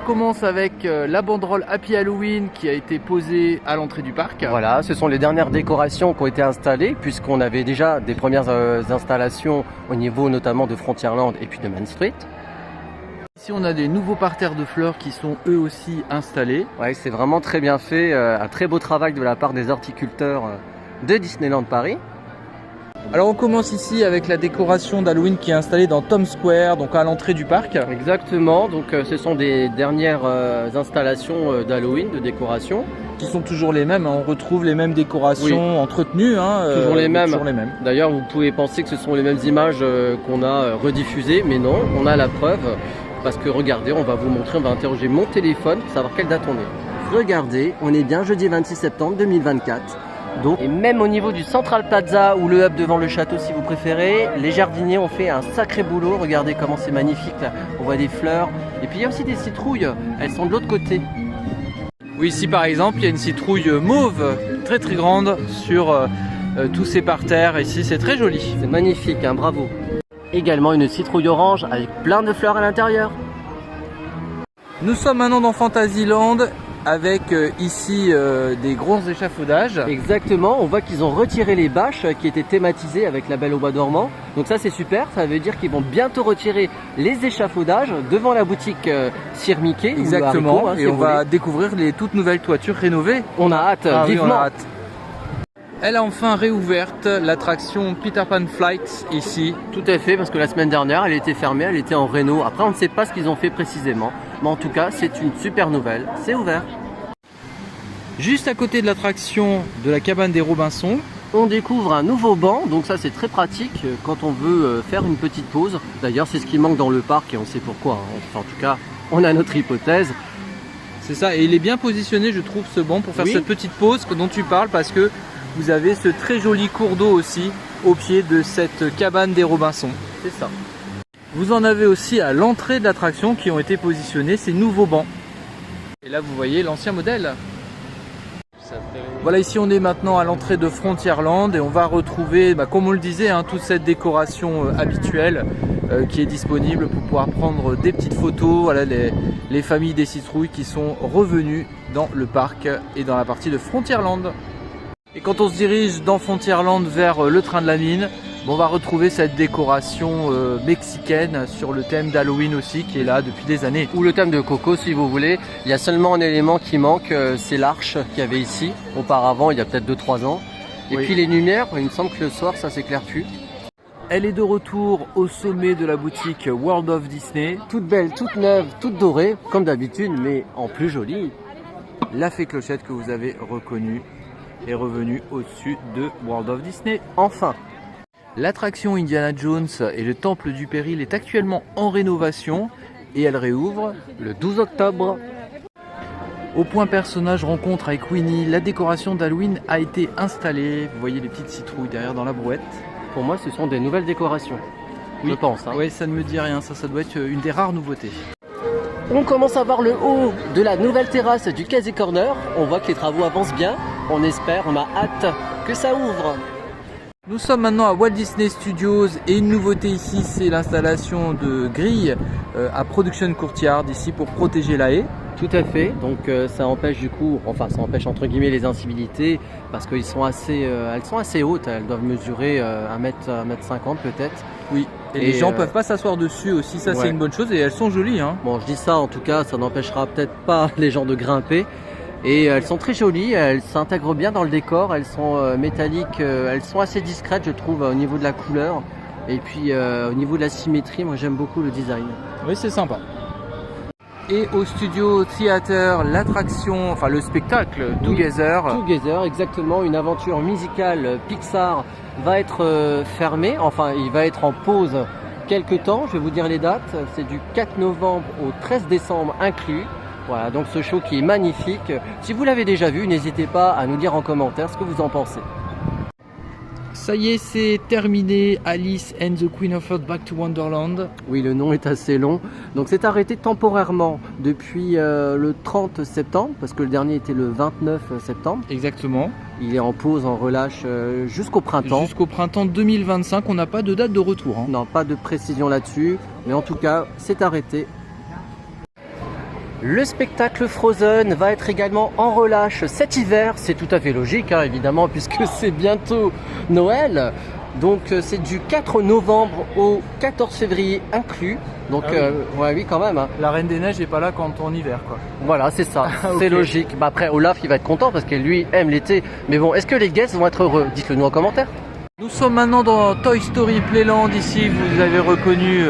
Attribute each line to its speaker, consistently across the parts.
Speaker 1: commence avec la banderole Happy Halloween qui a été posée à l'entrée du parc.
Speaker 2: Voilà, ce sont les dernières décorations qui ont été installées puisqu'on avait déjà des premières installations au niveau notamment de Frontierland et puis de Main Street.
Speaker 1: Ici on a des nouveaux parterres de fleurs qui sont eux aussi installés.
Speaker 2: Ouais, c'est vraiment très bien fait, un très beau travail de la part des horticulteurs de Disneyland Paris.
Speaker 1: Alors on commence ici avec la décoration d'Halloween qui est installée dans Times Square, donc à l'entrée du parc.
Speaker 2: Exactement, donc ce sont des dernières installations d'Halloween, de décoration.
Speaker 1: Qui sont toujours les mêmes, hein. On retrouve les mêmes décorations entretenues.
Speaker 2: Toujours les mêmes.
Speaker 1: Toujours les mêmes.
Speaker 2: D'ailleurs vous pouvez penser que ce sont les mêmes images qu'on a rediffusées, mais non, on a la preuve. Parce que regardez, on va vous montrer, on va interroger mon téléphone pour savoir quelle date on est. Regardez, on est bien jeudi 26 septembre 2024. Donc, et même au niveau du Central Plaza ou le hub devant le château si vous préférez, les jardiniers ont fait un sacré boulot. Regardez comment c'est magnifique là. On voit des fleurs. Et puis il y a aussi des citrouilles, elles sont de l'autre côté.
Speaker 1: Oui, ici par exemple, il y a une citrouille mauve très très grande sur tous ces parterres. Ici c'est très joli.
Speaker 2: C'est magnifique, hein, bravo. Également une citrouille orange avec plein de fleurs à l'intérieur.
Speaker 1: Nous sommes maintenant dans Fantasyland avec ici des gros échafaudages.
Speaker 2: Exactement, on voit qu'ils ont retiré les bâches qui étaient thématisées avec la Belle au bois dormant. Donc ça c'est super, ça veut dire qu'ils vont bientôt retirer les échafaudages devant la boutique Sir Mickey.
Speaker 1: Exactement, et on va découvrir les toutes nouvelles toitures rénovées.
Speaker 2: On a hâte, vivement.
Speaker 1: Oui, on a hâte. Elle a enfin réouverte l'attraction Peter Pan Flight ici.
Speaker 2: Tout à fait, parce que la semaine dernière, elle était fermée, elle était en réno. Après, on ne sait pas ce qu'ils ont fait précisément. Mais en tout cas, c'est une super nouvelle. C'est ouvert.
Speaker 1: Juste à côté de l'attraction de la cabane des Robinson,
Speaker 2: on découvre un nouveau banc. Donc ça, c'est très pratique quand on veut faire une petite pause. D'ailleurs, c'est ce qui manque dans le parc et on sait pourquoi. Enfin, en tout cas, on a notre hypothèse.
Speaker 1: C'est ça, et il est bien positionné, je trouve, ce banc pour faire cette petite pause dont tu parles, parce que vous avez ce très joli cours d'eau aussi au pied de cette cabane des Robinson.
Speaker 2: C'est ça.
Speaker 1: Vous en avez aussi à l'entrée de l'attraction qui ont été positionnés ces nouveaux bancs. Et là vous voyez l'ancien modèle. Voilà, ici on est maintenant à l'entrée de Frontierland et on va retrouver, comme on le disait, toute cette décoration habituelle qui est disponible pour pouvoir prendre des petites photos. Voilà les familles des citrouilles qui sont revenues dans le parc et dans la partie de Frontierland. Et quand on se dirige dans Frontierland vers le train de la mine, on va retrouver cette décoration mexicaine sur le thème d'Halloween aussi qui est là depuis des années.
Speaker 2: Ou le thème de Coco si vous voulez. Il y a seulement un élément qui manque, c'est l'arche qu'il y avait ici auparavant, il y a peut-être 2-3 ans. Et puis les lumières, il me semble que le soir ça s'éclaire plus.
Speaker 1: Elle est de retour au sommet de la boutique World of Disney.
Speaker 2: Toute belle, toute neuve, toute dorée, comme d'habitude, mais en plus jolie.
Speaker 1: La fée Clochette que vous avez reconnue est revenue au-dessus de World of Disney.
Speaker 2: Enfin,
Speaker 1: l'attraction Indiana Jones et le Temple du Péril est actuellement en rénovation et elle réouvre
Speaker 2: le 12 octobre.
Speaker 1: Au point personnage rencontre avec Winnie, la décoration d'Halloween a été installée. Vous voyez les petites citrouilles derrière dans la brouette.
Speaker 2: Pour moi, ce sont des nouvelles décorations.
Speaker 1: Oui.
Speaker 2: Je pense.
Speaker 1: Oui, ça ne me dit rien. Ça doit être une des rares nouveautés.
Speaker 2: On commence à voir le haut de la nouvelle terrasse du Casey Corner. On voit que les travaux avancent bien. On espère, on a hâte que ça ouvre.
Speaker 1: Nous sommes maintenant à Walt Disney Studios et une nouveauté ici, c'est l'installation de grilles à Production Courtyard ici pour protéger la haie.
Speaker 2: Tout à fait, donc ça empêche du coup, enfin ça empêche entre guillemets les incivilités parce qu'elles sont assez hautes, elles doivent mesurer 1m50 peut-être.
Speaker 1: Oui, et les gens peuvent pas s'asseoir dessus aussi, ça c'est une bonne chose et elles sont jolies.
Speaker 2: Bon, je dis ça en tout cas, ça n'empêchera peut-être pas les gens de grimper. Et elles sont très jolies, elles s'intègrent bien dans le décor, elles sont métalliques, elles sont assez discrètes je trouve au niveau de la couleur. Et puis au niveau de la symétrie, moi j'aime beaucoup le design.
Speaker 1: Oui, c'est sympa. Et au Studio Theater, l'attraction, enfin le spectacle Together.
Speaker 2: Together, exactement, une aventure musicale Pixar va être fermée, enfin il va être en pause quelques temps, je vais vous dire les dates, c'est du 4 novembre au 13 décembre inclus. Voilà, donc ce show qui est magnifique. Si vous l'avez déjà vu, n'hésitez pas à nous dire en commentaire ce que vous en pensez.
Speaker 1: Ça y est, c'est terminé. Alice and the Queen of Earth Back to Wonderland.
Speaker 2: Oui, le nom est assez long. Donc c'est arrêté temporairement depuis le 30 septembre, parce que le dernier était le 29 septembre.
Speaker 1: Exactement.
Speaker 2: Il est en pause, en relâche jusqu'au printemps.
Speaker 1: Jusqu'au printemps 2025, on n'a pas de date de retour.
Speaker 2: Non, pas de précision là-dessus. Mais en tout cas, c'est arrêté. Le spectacle Frozen va être également en relâche cet hiver. C'est tout à fait logique, hein, évidemment, puisque c'est bientôt Noël. Donc c'est du 4 novembre au 14 février inclus. Donc ouais, oui quand même. Hein.
Speaker 1: La Reine des Neiges n'est pas là quand on hiver quoi.
Speaker 2: Voilà, c'est ça,
Speaker 1: Okay.
Speaker 2: c'est logique. Bah, après Olaf il va être content parce que lui aime l'été. Mais bon, est-ce que les guests vont être heureux? Dites-le nous en commentaire.
Speaker 1: Nous sommes maintenant dans Toy Story Playland ici. Vous avez reconnu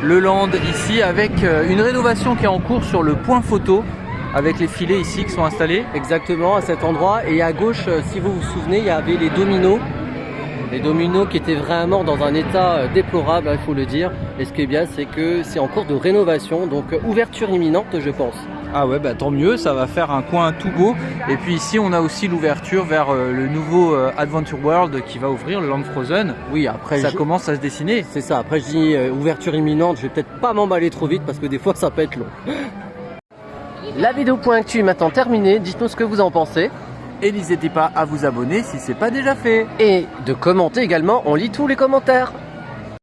Speaker 1: le land ici avec une rénovation qui est en cours sur le point photo avec les filets ici qui sont installés.
Speaker 2: Exactement, à cet endroit. Et à gauche, si vous vous souvenez, il y avait les dominos. Les dominos qui étaient vraiment dans un état déplorable, il faut le dire. Et ce qui est bien, c'est que c'est en cours de rénovation, donc ouverture imminente, je pense.
Speaker 1: Ah ouais, bah tant mieux, ça va faire un coin tout beau. Et puis ici, on a aussi l'ouverture vers le nouveau Adventure World qui va ouvrir, le Land Frozen.
Speaker 2: Oui, après
Speaker 1: ça commence à se dessiner.
Speaker 2: C'est ça, après je dis ouverture imminente, je vais peut-être pas m'emballer trop vite parce que des fois ça peut être long. La vidéo point actu est maintenant terminée, dites-nous ce que vous en pensez.
Speaker 1: Et n'hésitez pas à vous abonner si c'est pas déjà fait.
Speaker 2: Et de commenter également, on lit tous les commentaires.